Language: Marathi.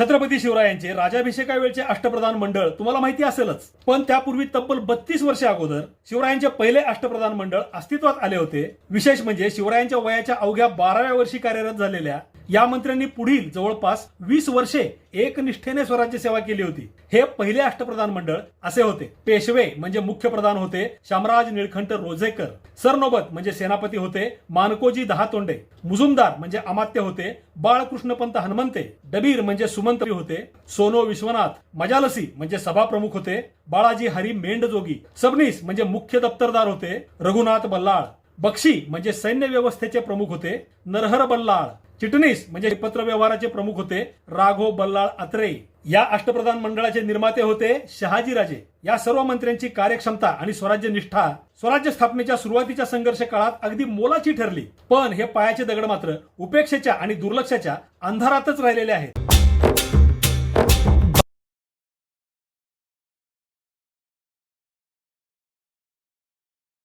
छत्रपती शिवरायांचे राजाभिषेकावेळचे अष्टप्रधान मंडळ तुम्हाला माहिती असेलच, पण त्यापूर्वी तब्बल 32 वर्षे अगोदर शिवरायांचे पहिले अष्टप्रधान मंडळ अस्तित्वात आले होते. विशेष म्हणजे शिवरायांच्या वयाच्या अवघ्या 12व्या वर्षी कार्यरत झालेल्या या मंत्र्यांनी पुढील जवळपास 20 वर्षे एकनिष्ठेने स्वराज्य सेवा केली होती. हे पहिले अष्टप्रधान मंडळ असे होते. पेशवे म्हणजे मुख्य प्रधान होते शामराज निळकंठ रोजेकर. सरनोबत म्हणजे सेनापती होते मानकोजी दहातोंडे. मुजुमदार म्हणजे अमात्य होते बाळकृष्णपंत हनुमंते. डबीर म्हणजे सुमंत होते सोनो विश्वनाथ. मजालसी म्हणजे सभाप्रमुख होते बाळाजी हरी मेंढजोगी. सबनीस म्हणजे मुख्य दप्तरदार होते रघुनाथ बल्लाळ. बक्षी म्हणजे सैन्य व्यवस्थेचे प्रमुख होते नरहर बल्लाळ. चिटणीस म्हणजे पत्र व्यवहाराचे प्रमुख होते राघव बल्लाळ अत्रे. या अष्टप्रधान मंडळाचे निर्माते होते शहाजीराजे. या सर्व मंत्र्यांची कार्यक्षमता आणि स्वराज्य निष्ठा स्वराज्य स्थापनेच्या सुरुवातीच्या संघर्ष काळात अगदी मोलाची ठरली. पण हे पायाचे दगड मात्र उपेक्षेच्या आणि दुर्लक्षाच्या अंधारातच राहिलेले आहेत.